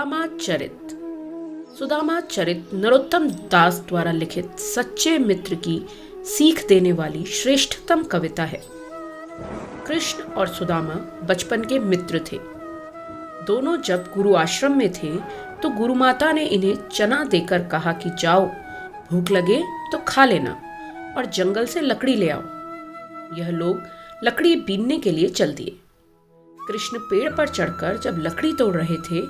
सुदामा चरित। सुदामा चरित नरोत्तम दास द्वारा लिखित सच्चे मित्र की सीख देने वाली श्रेष्ठतम कविता है। कृष्ण और सुदामा बचपन के मित्र थे। दोनों जब गुरु आश्रम में थे तो गुरु माता ने इन्हें चना देकर कहा कि जाओ, भूख लगे तो खा लेना और जंगल से लकड़ी ले आओ। यह लोग लकड़ी बीनने के लिए चल दिए। कृष्ण पेड़ पर चढ़कर जब लकड़ी तोड़ रहे थे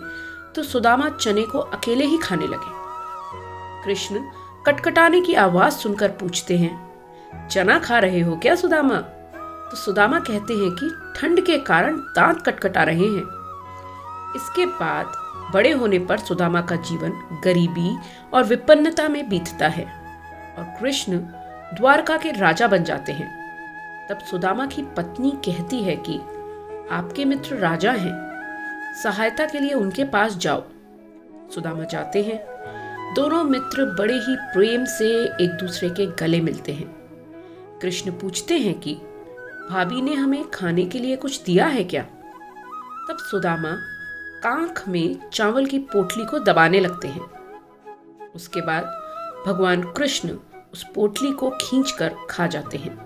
तो सुदामा चने को अकेले ही खाने लगे। कृष्ण कटकटाने की आवाज सुनकर पूछते हैं, चना खा रहे हो क्या सुदामा? तो सुदामा कहते हैं कि ठंड के कारण दांत कटकटा रहे हैं। इसके बाद बड़े होने पर सुदामा का जीवन गरीबी और विपन्नता में बीतता है और कृष्ण द्वारका के राजा बन जाते हैं। तब सुदामा की पत्नी कहती है कि आपके मित्र राजा हैं, सहायता के लिए उनके पास जाओ। सुदामा जाते हैं। दोनों मित्र बड़े ही प्रेम से एक दूसरे के गले मिलते हैं। कृष्ण पूछते हैं कि भाभी ने हमें खाने के लिए कुछ दिया है क्या? तब सुदामा कांख में चावल की पोटली को दबाने लगते हैं। उसके बाद भगवान कृष्ण उस पोटली को खींचकर खा जाते हैं।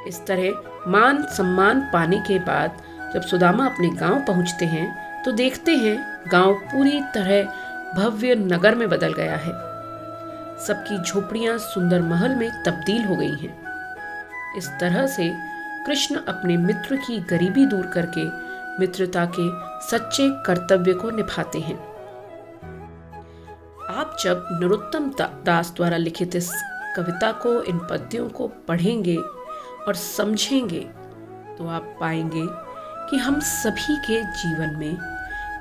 इस तरह मान सम्मान पाने के बाद जब सुदामा अपने गांव पहुंचते हैं तो देखते हैं गांव पूरी तरह भव्य नगर में बदल गया है। सबकी झोपड़ियां सुंदर महल में तब्दील हो गई हैं। इस तरह से कृष्ण अपने मित्र की गरीबी दूर करके मित्रता के सच्चे कर्तव्य को निभाते हैं। आप जब नरोत्तम दास द्वारा लिखित इस कविता को, इन पद्यों को पढ़ेंगे और समझेंगे तो आप पाएंगे कि हम सभी के जीवन में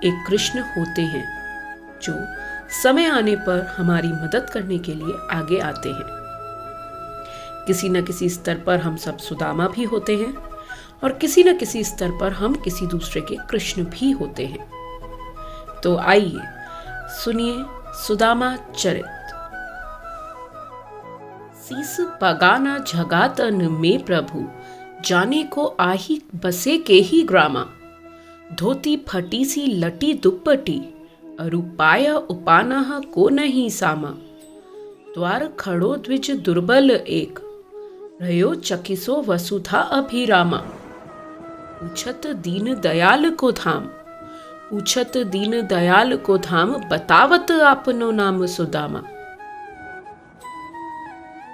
एक कृष्ण होते हैं जो समय आने पर हमारी मदद करने के लिए आगे आते हैं। किसी न किसी स्तर पर हम सब सुदामा भी होते हैं और किसी न किसी स्तर पर हम किसी दूसरे के कृष्ण भी होते हैं। तो आइए सुनिए सुदामा चरित। सीस पगाना झगातन में प्रभु, जाने को आही बसे के ही ग्रामा। धोती फटी सी लटी दुपट्टी, अरुपाया उपाना को नहीं सामा। द्वार खड़ो द्विज दुर्बल एक, रयो चकिसो वसुधा अभिरामा। पूछत दीन दयाल को धाम, पूछत दीन दयाल को धाम, बतावत आपनो नाम सुदामा।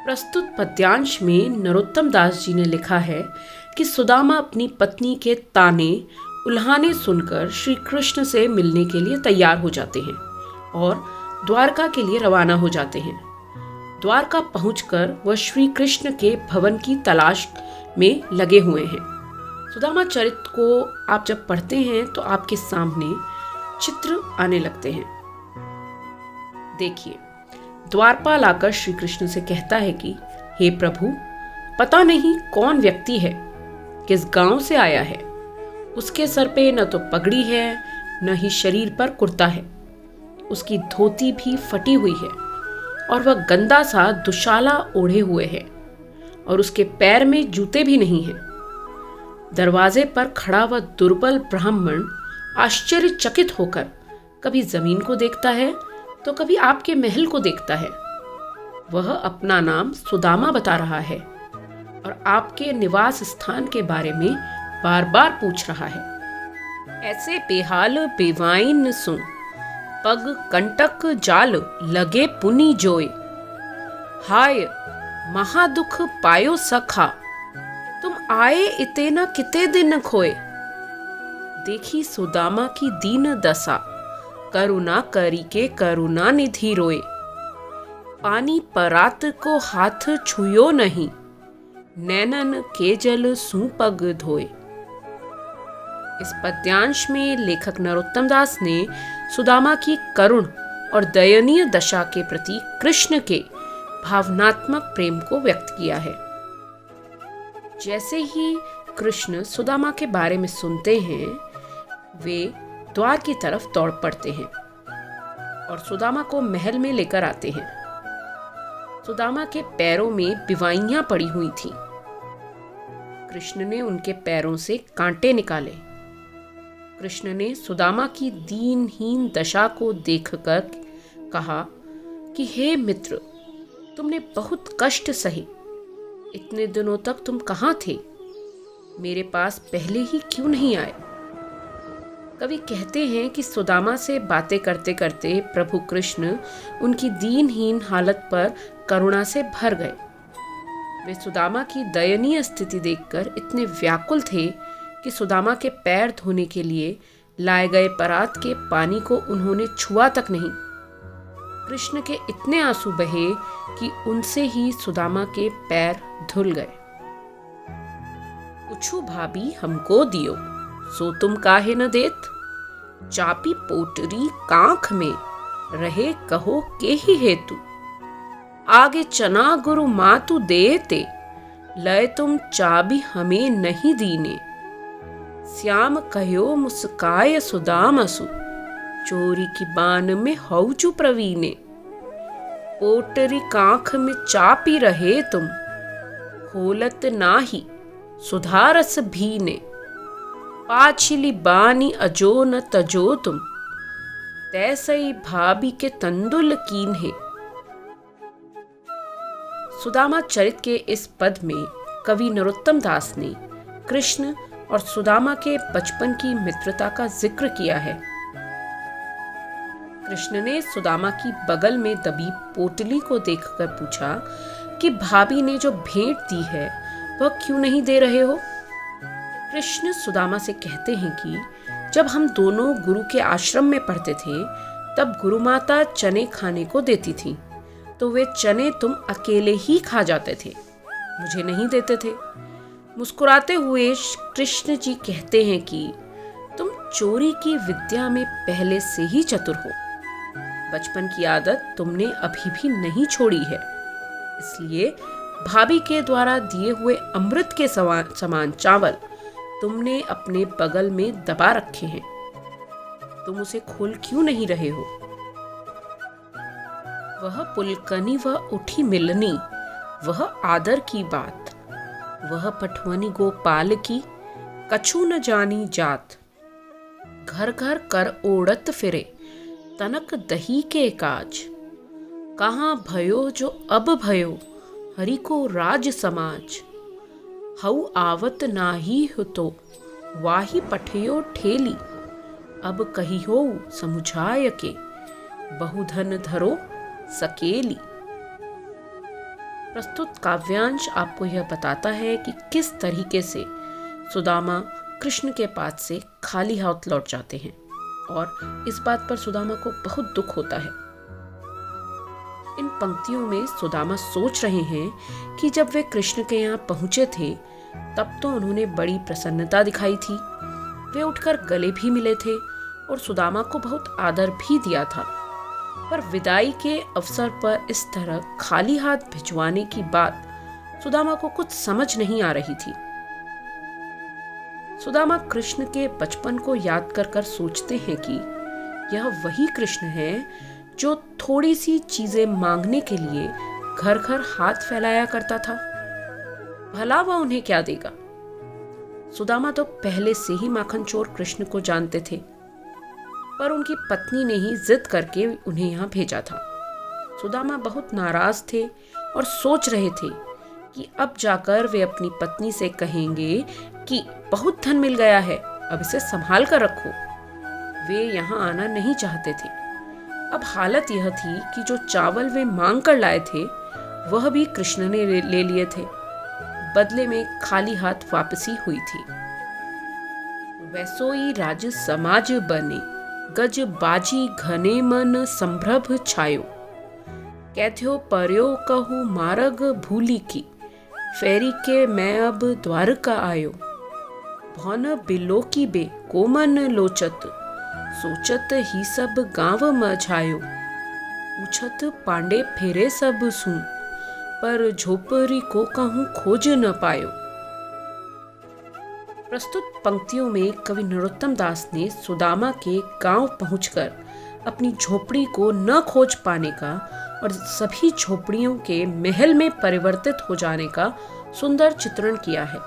प्रस्तुत पद्यांश में नरोत्तम दास जी ने लिखा है कि सुदामा अपनी पत्नी के ताने उल्हाने सुनकर श्री कृष्ण से मिलने के लिए तैयार हो जाते हैं और द्वारका के लिए रवाना हो जाते हैं। द्वारका पहुंचकर वह श्री कृष्ण के भवन की तलाश में लगे हुए हैं। सुदामा चरित को आप जब पढ़ते हैं तो आपके सामने चित्र आने लगते हैं। देखिए, द्वारपाल आकर श्री कृष्ण से कहता है कि हे प्रभु, पता नहीं कौन व्यक्ति है, किस गांव से आया है। उसके सर पे न तो पगड़ी है न ही शरीर पर कुर्ता है। उसकी धोती भी फटी हुई है और वह गंदा सा दुशाला ओढ़े हुए है और उसके पैर में जूते भी नहीं हैं। दरवाजे पर खड़ा वह दुर्बल ब्राह्मण आश्चर्यचकित होकर कभी जमीन को देखता है तो कभी आपके महल को देखता है। वह अपना नाम सुदामा बता रहा है और आपके निवास स्थान के बारे में बार बार पूछ रहा है। ऐसे बेहाल बेवाइन सुन, पग कंटक जाल लगे पुनि जोय। हाय महादुख पायो सखा, तुम आए इतेना किते दिन खोए। देखी सुदामा की दीन दशा, करुणा करी के करुणा निधि रोए। पानी परात को हाथ छुयो नहीं, नैनन के जल सू पग धोए। इस पद्यांश में लेखक नरोत्तम दास ने सुदामा की करुण और दयनीय दशा के प्रति कृष्ण के भावनात्मक प्रेम को व्यक्त किया है। जैसे ही कृष्ण सुदामा के बारे में सुनते हैं, वे द्वार की तरफ दौड़ पड़ते हैं और सुदामा को महल में लेकर आते हैं। सुदामा के पैरों में बिवाइयां पड़ी हुई थीं। कृष्ण ने उनके पैरों से कांटे निकाले। कृष्ण ने सुदामा की दीनहीन दशा को देखकर कहा कि हे मित्र, तुमने बहुत कष्ट सहे। इतने दिनों तक तुम कहाँ थे? मेरे पास पहले ही क्यों नहीं आए? कवि कहते हैं कि सुदामा से बातें करते करते प्रभु कृष्ण उनकी दीनहीन हालत पर करुणा से भर गए। वे सुदामा की दयनीय स्थिति देखकर इतने व्याकुल थे कि सुदामा के पैर धोने के लिए लाए गए परात के पानी को उन्होंने छुआ तक नहीं। कृष्ण के इतने आंसू बहे कि उनसे ही सुदामा के पैर धुल गए। पूछू भाभी हमको दियो, सो तुम काहे न देत? चापी पोटरी कांख में रहे कहो के ही हेतु। आगे चना गुरु मातु देते, लय तुम चाबी हमें नहीं दीने। श्याम कहो मुस्काय सुदामसु, चोरी की बान में हौचु प्रवीणे। पोटरी कांख में चापी रहे तुम, खोलत नाही सुधारस भीने। पाछिली बानी अजो न तजो तुम, तैसई भाभी के तंदुल कीन्हे। सुदामा चरित के इस पद में कवि नरोत्तम दास ने कृष्ण और सुदामा के बचपन की मित्रता का जिक्र किया है। कृष्ण ने सुदामा की बगल में दबी पोटली को देखकर पूछा कि भाभी ने जो भेंट दी है वह क्यों नहीं दे रहे हो? कृष्ण सुदामा से कहते हैं कि जब हम दोनों गुरु के आश्रम में पढ़ते थे तब गुरु माता चने खाने को देती थी, तो वे चने तुम अकेले ही खा जाते थे, मुझे नहीं देते थे। मुस्कुराते हुए कृष्ण जी कहते हैं कि तुम चोरी की विद्या में पहले से ही चतुर हो। बचपन की आदत तुमने अभी भी नहीं छोड़ी है, इसलिए भाभी के द्वारा दिए हुए अमृत के समान चावल तुमने अपने बगल में दबा रखे हैं। तुम उसे खोल क्यों नहीं रहे हो? वह पुलकनी व उठी मिलनी, वह आदर की बात, वह पठवनी गोपाल की, कछु न जानी जात। घर घर कर ओढ़त फिरे, तनक दही के काज। कहाँ भयो जो अब भयो, हरि को राज समाज। हऊ आवत नाही हुतो, वाही पठयो ठेली। अब कही हो समुझाय के, बहुधन धरो सकेली। प्रस्तुत काव्यांश आपको यह बताता है कि किस तरीके से सुदामा कृष्ण के पास से खाली हाथ लौट जाते हैं और इस बात पर सुदामा को बहुत दुख होता है। इन पंक्तियों में सुदामा सोच रहे हैं कि जब वे कृष्ण के यहाँ पहुंचे थे तब तो उन्होंने बड़ी प्रसन्नता दिखाई थी। वे उठकर गले भी मिले थे और सुदामा को बहुत आदर भी दिया था, पर विदाई के अवसर पर इस तरह खाली हाथ भिजवाने की बात सुदामा को कुछ समझ नहीं आ रही थी। सुदामा कृष्ण के बचपन को याद कर कर सोचते हैं कि यह वही कृष्ण है जो थोड़ी सी चीजें मांगने के लिए घर घर हाथ फैलाया करता था। भला वह उन्हें क्या देगा? सुदामा तो पहले से ही माखन चोर कृष्ण को जानते थे, पर उनकी पत्नी ने ही जिद करके उन्हें यहाँ भेजा था। सुदामा बहुत नाराज थे और सोच रहे थे कि अब जाकर वे अपनी पत्नी से कहेंगे कि बहुत धन मिल गया है, अब इसे संभाल कर रखो। वे यहाँ आना नहीं चाहते थे। अब हालत यह थी कि जो चावल वे मांग कर लाए थे वह भी कृष्ण ने ले लिए थे। बदले में खाली हाथ वापसी हुई थी। वैसोई राज समाज बने, गज बाजी घने मन संभ्रभ छायो। कैथ्यो पर्यो कहू मार्ग भूली की, फेरी के मैं अब द्वारका आयो। भौन बिलो की बे कोमन लोचत, सोचत ही सब गांव मझायो। पूछत पांडे फेरे सब सुन, पर झोपड़ी को कहूं खोज न पायो। प्रस्तुत पंक्तियों में कवि नरोत्तम दास ने सुदामा के गांव पहुंचकर अपनी झोपड़ी को न खोज पाने का और सभी झोपड़ियों के महल में परिवर्तित हो जाने का सुंदर चित्रण किया है।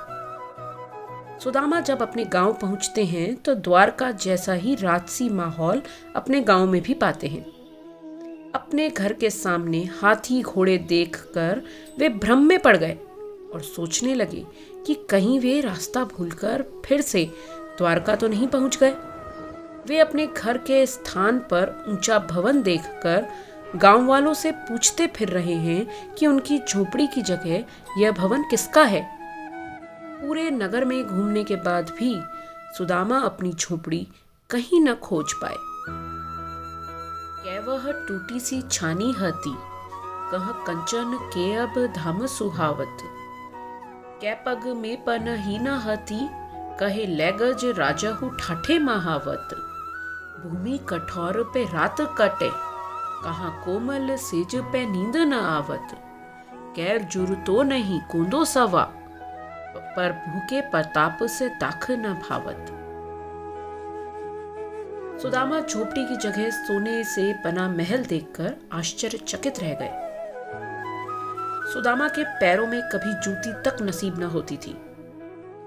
सुदामा जब अपने गांव पहुंचते हैं तो द्वारका जैसा ही राजसी माहौल अपने गांव में भी पाते हैं। अपने घर के सामने हाथी घोड़े देखकर वे भ्रम में पड़ गए और सोचने लगे कि कहीं वे रास्ता भूलकर फिर से द्वारका तो नहीं पहुंच गए। वे अपने घर के स्थान पर ऊंचा भवन देखकर गांव वालों से पूछते फिर रहे हैं कि उनकी झोपड़ी की जगह यह भवन किसका है। पूरे नगर में घूमने के बाद भी सुदामा अपनी झोपड़ी कहीं न खोज पाए। कै वह टूटी सी छानी हती, कह कंचन के अब धाम सुहावत। कै पग में पन ही न हती, कहे लैगज राजहु ठाठे महावत। भूमि कठोर पे रात कटे, कहाँ कोमल सेज पे नींद न आवत। कैर जुर तो नहीं कोंदो सवा, पर भूखे प्रताप से दाख न भावत। सुदामा झोपड़ी की जगह सोने से बना महल देखकर आश्चर्यचकित रह गए। सुदामा के पैरों में कभी जूती तक नसीब न होती थी।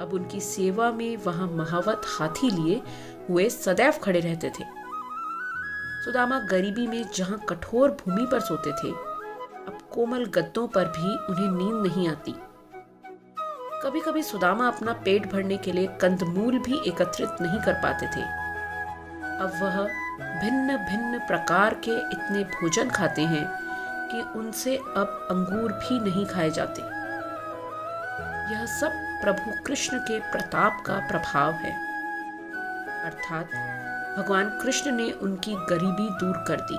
अब उनकी सेवा में वहां महावत हाथी लिए हुए सदैव खड़े रहते थे। सुदामा गरीबी में जहां कठोर भूमि पर सोते थे, अब कोमल गद्दों पर भी उन्हें नींद नहीं आती। कभी कभी सुदामा अपना पेट भरने के लिए कंदमूल भी एकत्रित नहीं कर पाते थे। अब वह भिन्न भिन्न प्रकार के इतने भोजन खाते हैं कि उनसे अब अंगूर भी नहीं खाए जाते। यह सब प्रभु कृष्ण के प्रताप का प्रभाव है, अर्थात भगवान कृष्ण ने उनकी गरीबी दूर कर दी।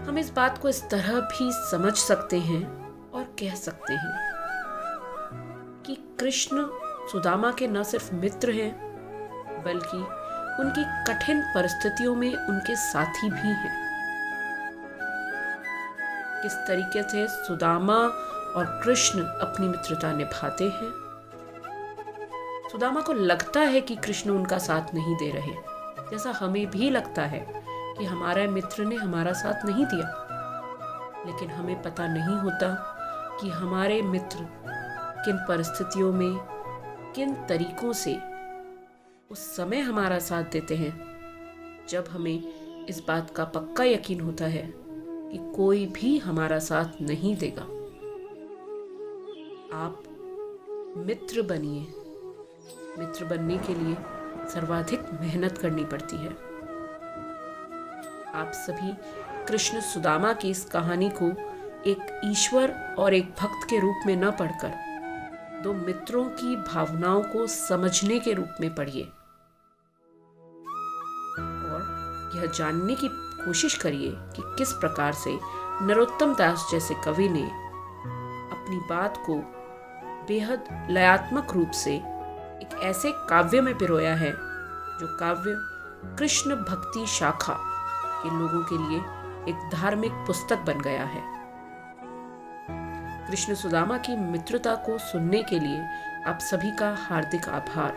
हम इस बात को इस तरह भी समझ सकते हैं और कह सकते हैं कि कृष्ण सुदामा के न सिर्फ मित्र हैं, बल्कि उनकी कठिन परिस्थितियों में उनके साथी भी हैं। किस तरीके से सुदामा और कृष्ण अपनी मित्रता निभाते हैं। सुदामा को लगता है कि कृष्ण उनका साथ नहीं दे रहे, जैसा हमें भी लगता है कि हमारा मित्र ने हमारा साथ नहीं दिया। लेकिन हमें पता नहीं होता कि हमारे मित्र किन परिस्थितियों में, किन तरीकों से उस समय हमारा साथ देते हैं जब हमें इस बात का पक्का यकीन होता है कि कोई भी हमारा साथ नहीं देगा। आप मित्र बनिए। मित्र बनने के लिए सर्वाधिक मेहनत करनी पड़ती है। आप सभी कृष्ण सुदामा की इस कहानी को एक ईश्वर और एक भक्त के रूप में न पढ़कर दो मित्रों की भावनाओं को समझने के रूप में पढ़िए और यह जानने की कोशिश करिए कि किस प्रकार से नरोत्तम दास जैसे कवि ने अपनी बात को बेहद लयात्मक रूप से एक ऐसे काव्य में पिरोया है जो काव्य कृष्ण भक्ति शाखा के लोगों के लिए एक धार्मिक पुस्तक बन गया है। कृष्ण सुदामा की मित्रता को सुनने के लिए आप सभी का हार्दिक आभार।